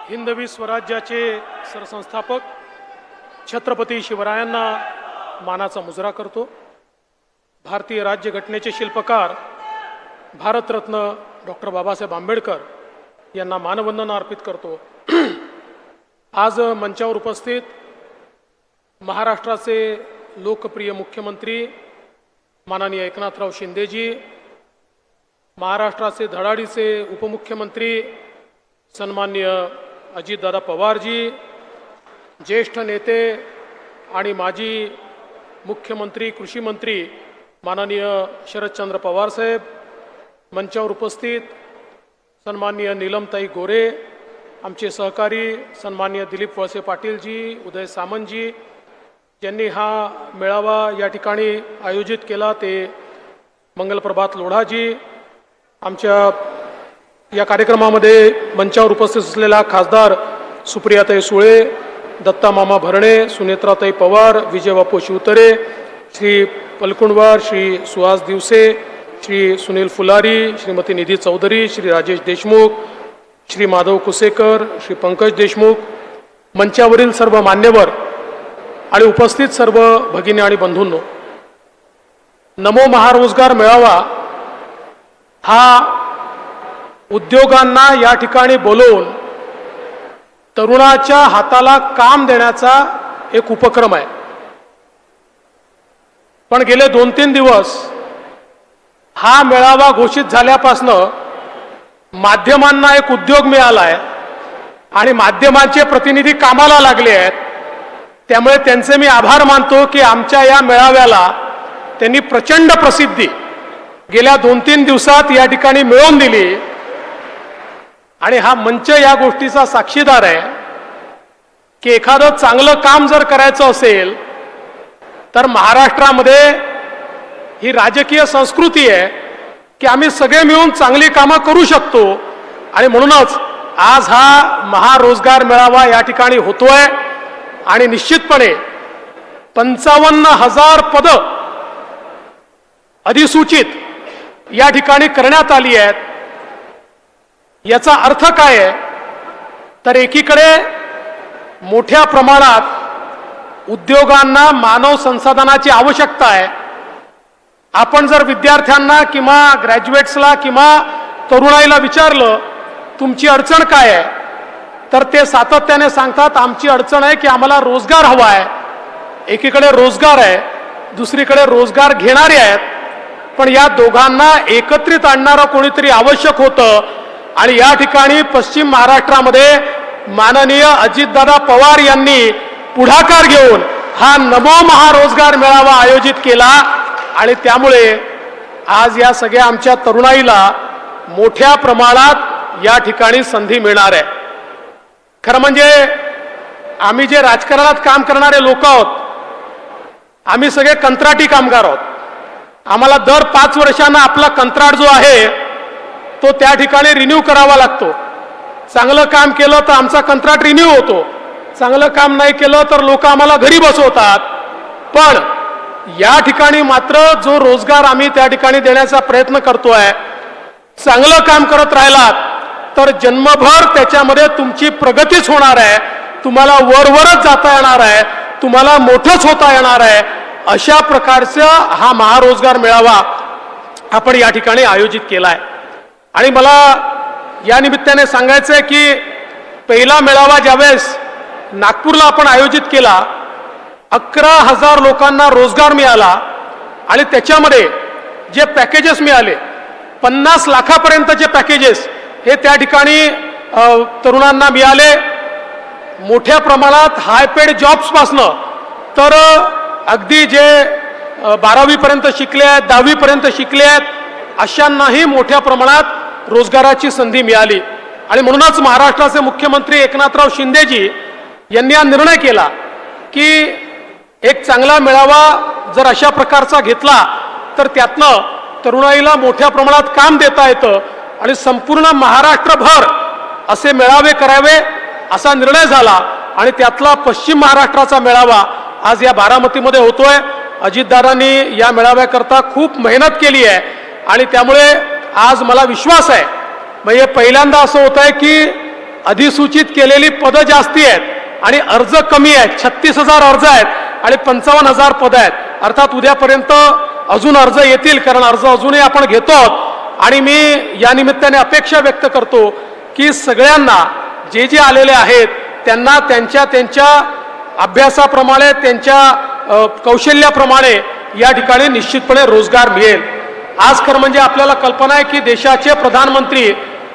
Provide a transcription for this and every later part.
हिंदवी स्वराज्याचे सरसंस्थापक छत्रपती शिवरायांना मानाचा मुजरा करतो। भारतीय राज्यघटनेचे शिल्पकार भारतरत्न डॉक्टर बाबासाहेब आंबेडकर यांना मानवंदना अर्पित करतो। आज मंचावर उपस्थित महाराष्ट्राचे लोकप्रिय मुख्यमंत्री माननीय एकनाथराव शिंदेजी, महाराष्ट्राचे धडाडीचे उपमुख्यमंत्री सन्माननीय अजितदादा पवारजी, ज्येष्ठ नेते आणि माजी मुख्यमंत्री कृषी मंत्री माननीय शरदचंद्र पवार साहेब, मंचावर उपस्थित सन्माननीय नीलमताई गोरे, आमचे सहकारी सन्माननीय दिलीप वळसे पाटीलजी, उदय सामंतजी, ज्यांनी हा मेळावा या ठिकाणी आयोजित केला, ते मंगलप्रभात लोढाजी, आमच्या या कार्यक्रमामध्ये मंचावर उपस्थित असलेला खासदार सुप्रियाताई सुळे, दत्ता मामा भरणे, सुनेत्राताई पवार, विजयबापू शिवतरे, श्री पलकुंडवार, श्री सुहास दिवसे, श्री सुनील फुलारी, श्रीमती निधी चौधरी, श्री राजेश देशमुख, श्री माधव कुसेकर, श्री पंकज देशमुख, मंचावरील सर्व मान्यवर आणि उपस्थित सर्व भगिनी आणि बंधूंनो, नमो महारोजगार मेळावा हा उद्योगांना या ठिकाणी बोलवून तरुणाच्या हाताला काम देण्याचा एक उपक्रम आहे। पण गेले 2-3 दिवस हा मेळावा घोषित झाल्यापासून माध्यमांना एक उद्योग मिळाला आहे आणि माध्यमांचे प्रतिनिधी कामाला लागले आहेत। त्यामुळे त्यांचे मी आभार मानतो की आमच्या या मेळाव्याला त्यांनी प्रचंड प्रसिद्धी गेल्या 2-3 दिवसात या ठिकाणी मिळवून दिली आणि हा मंच या गोष्टीचा साक्षीदार आहे की एखादं चांगलं काम जर करायचं असेल तर महाराष्ट्रामध्ये ही राजकीय संस्कृती आहे की आम्ही सगळे मिळून चांगली कामं करू शकतो आणि म्हणूनच आज हा महारोजगार मेळावा या ठिकाणी होतोय आणि निश्चितपणे 55,000 पदं अधिसूचित या ठिकाणी करण्यात आली आहेत। याचा अर्थ काय आहे तर एकीकडे मोठ्या प्रमाणात उद्योगांना मानव संसाधनाची आवश्यकता आहे। आपण जर विद्यार्थ्यांना किंवा ग्रॅज्युएट्सला किंवा तरुणाईला विचारलं तुमची अडचण काय आहे तर ते सातत्याने सांगतात आमची अडचण आहे की आम्हाला रोजगार हवा आहे। एकीकडे रोजगार आहे, दुसरीकडे रोजगार घेणारे आहेत, पण या दोघांना एकत्रित आणणारं कोणीतरी आवश्यक होतं आणि या ठिकाणी पश्चिम महाराष्ट्रामध्ये माननीय अजितदादा पवार यांनी पुढाकार घेऊन हा नमो महारोजगार मेळावा आयोजित केला आणि त्यामुळे आज या सगळ्या आमच्या तरुणाईला मोठ्या प्रमाणात या ठिकाणी संधी मिळणार आहे। खरं म्हणजे आम्ही जे राजकारणात काम करणारे लोक आहोत, आम्ही सगळे कंत्राटी कामगार आहोत। आम्हाला दर 5 वर्षांना आपला कंत्राट जो आहे तो त्या ठिकाणी रिन्यू करावा लागतो। चांगलं काम केलं तर आमचा कंत्राट रिन्यू होतो, चांगलं काम नाही केलं तर लोक आम्हाला घरी बसवतात। पण या ठिकाणी मात्र जो रोजगार आम्ही त्या ठिकाणी देण्याचा प्रयत्न करतोय, चांगलं काम करत राहिलात तर जन्मभर त्याच्यामध्ये तुमची प्रगतीच होणार आहे, तुम्हाला वरवरच जाता येणार आहे, तुम्हाला मोठंच होता येणार आहे। अशा प्रकारचा हा महारोजगार मेळावा आपण या ठिकाणी आयोजित केला आहे। आणि मला या निमित्ताने सांगायचं आहे की पहिला मेळावा ज्यावेळेस नागपूरला आपण आयोजित केला 11,000 लोकांना रोजगार मिळाला आणि त्याच्यामध्ये जे पॅकेजेस मिळाले 50 लाखापर्यंतचे पॅकेजेस हे त्या ठिकाणी तरुणांना मिळाले। मोठ्या प्रमाणात हाय पेड जॉब्सपासनं तर अगदी जे 12वी पर्यंत शिकले आहेत, 10वी पर्यंत शिकले आहेत, अशांनाही मोठ्या प्रमाणात रोजगाराची संधी मिळाली। आणि म्हणूनच महाराष्ट्राचे मुख्यमंत्री एकनाथराव शिंदेजी यांनी हा निर्णय केला की एक चांगला मेळावा जर अशा प्रकारचा घेतला तर त्यातनं तरुणाईला मोठ्या प्रमाणात काम देता येतं आणि संपूर्ण महाराष्ट्रभर असे मेळावे करावे असा निर्णय झाला आणि त्यातला पश्चिम महाराष्ट्राचा मेळावा आज या बारामतीमध्ये होतोय। अजितदादांनी या मेळाव्याकरता खूप मेहनत केली आहे आणि त्यामुळे आज मला विश्वास आहे, म्हणजे पहिल्यांदा असं होत आहे की अधिसूचित केलेली पदं जास्ती आहेत आणि अर्ज कमी आहेत. 36,000 अर्ज आहेत आणि 55,000 पदं आहेत. अर्थात उद्यापर्यंत अजून अर्ज येतील, कारण अर्ज अजूनही आपण घेतो आहोत. आणि मी या निमित्ताने अपेक्षा व्यक्त करतो की सगळ्यांना जे जे आलेले आहेत त्यांना त्यांच्या अभ्यासाप्रमाणे, त्यांच्या कौशल्याप्रमाणे या ठिकाणी निश्चितपणे रोजगार मिळेल. आज खरं म्हणजे आपल्याला कल्पना आहे की देशाचे प्रधानमंत्री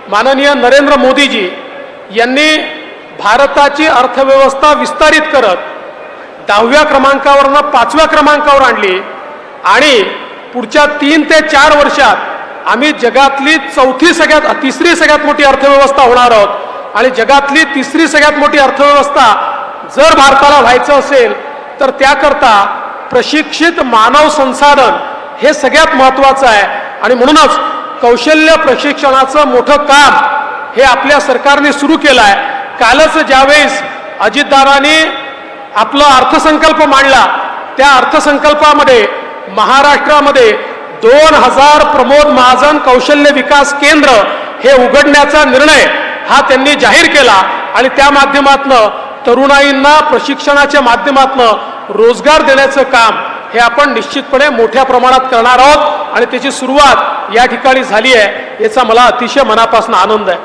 माननीय नरेंद्र मोदीजी यांनी भारताची अर्थव्यवस्था विस्तारित करत 10व्या क्रमांकावरनं 5व्या क्रमांकावर आणली आणि पुढच्या 3 ते 4 वर्षात आम्ही जगातली तिसरी सगळ्यात मोठी अर्थव्यवस्था होणार आहोत. आणि जगातली तिसरी सगळ्यात मोठी अर्थव्यवस्था जर भारताला व्हायचं असेल तर त्याकरता प्रशिक्षित मानव संसाधन हे सगळ्यात महत्त्वाचं आहे. आणि म्हणूनच कौशल्य प्रशिक्षणाचं मोठं काम हे आपल्या सरकारने सुरू केलं आहे. कालच ज्यावेळेस अजितदादांनी आपला अर्थसंकल्प मांडला, त्या अर्थसंकल्पामध्ये महाराष्ट्रामध्ये 2000 प्रमोद महाजन कौशल्य विकास केंद्र हे उघडण्याचा निर्णय हा त्यांनी जाहीर केला. आणि त्या माध्यमातनं तरुणाईंना प्रशिक्षणाच्या माध्यमातनं रोजगार देण्याचं काम हे आपण निश्चितपणे मोठ्या प्रमाणात करणार आहोत. आणि त्याची सुरुवात या ठिकाणी झाली आहे, याचा मला अतिशय मनापासून आनंद आहे.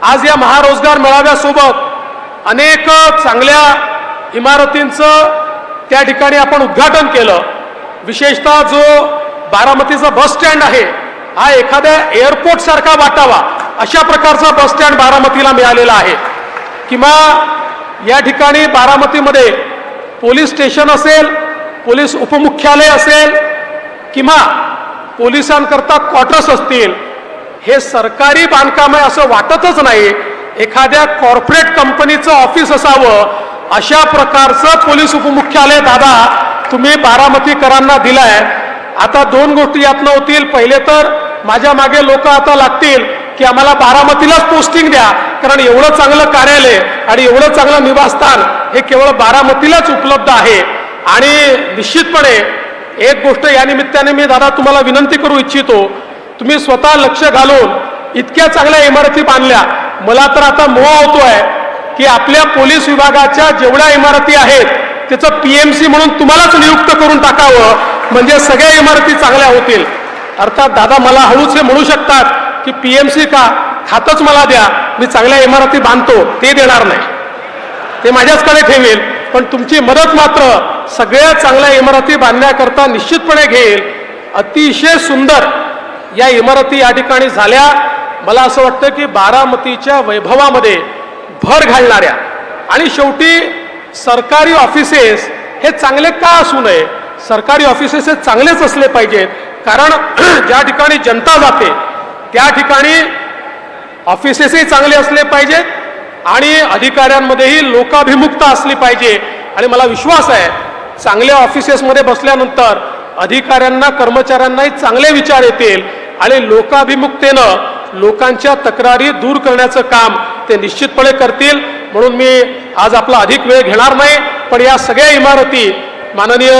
आज या महारोजगार मेळाव्यासोबत अनेक चांगल्या इमारतींचं त्या ठिकाणी आपण उद्घाटन केलं. विशेषतः जो बारामतीचा बस स्टँड आहे हा एखाद्या एअरपोर्ट सारखा वाटावा अशा प्रकारचा बस स्टँड बारामतीला मिळालेला आहे. किंवा या ठिकाणी बारामतीमध्ये पोलीस स्टेशन असेल, पोलीस उपमुख्यालय असेल किंवा पोलिसांकरता क्वार्टर्स असतील, हे सरकारी बांधकाम आहे असं वाटतच नाही. एखाद्या कॉर्पोरेट कंपनीचं ऑफिस असावं अशा प्रकारचं पोलीस उपमुख्यालय दादा तुम्ही बारामतीकरांना दिलाय. आता 2 गोष्टी यातनं होतील. पहिले तर माझ्या मागे लोक आता लागतील की आम्हाला बारामतीलाच पोस्टिंग द्या, कारण एवढं चांगलं कार्यालय आणि एवढं चांगलं निवासस्थान हे केवळ बारामतीलाच उपलब्ध आहे. आणि निश्चितपणे एक गोष्ट या निमित्ताने मी दादा तुम्हाला विनंती करू इच्छितो, तुम्ही स्वतः लक्ष घालून इतक्या चांगल्या इमारती बांधल्या. मला तर आता मोह होतोय की आपल्या पोलीस विभागाच्या जेवढ्या इमारती आहेत त्याचं PMC म्हणून तुम्हालाच नियुक्त करून टाकावं, म्हणजे सगळ्या इमारती चांगल्या होतील. अर्थात दादा मला हळूच हे म्हणू शकतात की PMC का, खातच मला द्या, मी चांगल्या इमारती बांधतो. ते देणार नाही, ते माझ्याचकडे ठेवेल. पण तुमची मदत मात्र सगळ्या चांगल्या इमारती बांधण्याकरता निश्चितपणे घेईल. अतिशय सुंदर या इमारती या ठिकाणी झाल्या. मला असं वाटतं की बारामतीच्या वैभवामध्ये भर घालणाऱ्या आणि शेवटी सरकारी ऑफिसेस हे चांगले का असू नये, सरकारी ऑफिसेस हे चांगलेच असले पाहिजेत. कारण ज्या ठिकाणी जनता जाते त्या ठिकाणी ऑफिसेसही चांगले असले पाहिजेत आणि अधिकाऱ्यांमध्येही लोकाभिमुखता असली पाहिजे. आणि मला विश्वास आहे चांगल्या ऑफिसेसमध्ये बसल्यानंतर अधिकाऱ्यांना, कर्मचाऱ्यांनाही चांगले विचार येतील आणि लोकाभिमुखतेनं लोकांच्या तक्रारी दूर करण्याचं काम ते निश्चितपणे करतील. म्हणून मी आज आपला अधिक वेळ घेणार नाही, पण या सगळ्या इमारती माननीय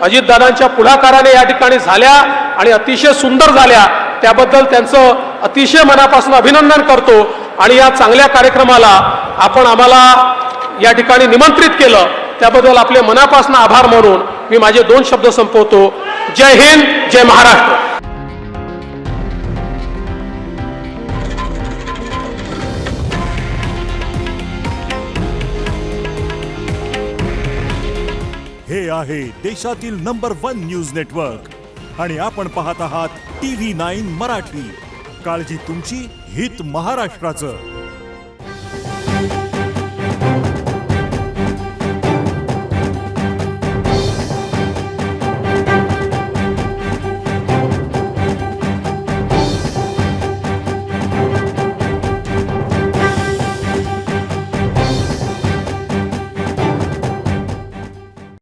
अजितदादांच्या पुढाकाराने या ठिकाणी झाल्या आणि अतिशय सुंदर झाल्या. त्याबद्दल त्यांचं अतिशय मनापासून अभिनंदन करतो. आणि या चांगल्या कार्यक्रमाला आपण आम्हाला या ठिकाणी निमंत्रित केलं त्याबद्दल आपले मनापासून आभार मानून मी माझे 2 शब्द संपवतो. जय हिंद, जय महाराष्ट्र. हे आहे देशातील नंबर 1 न्यूज नेटवर्क आणि आपण पाहत आहात TV9 मराठी. काळजी तुमची, हित महाराष्ट्राचं.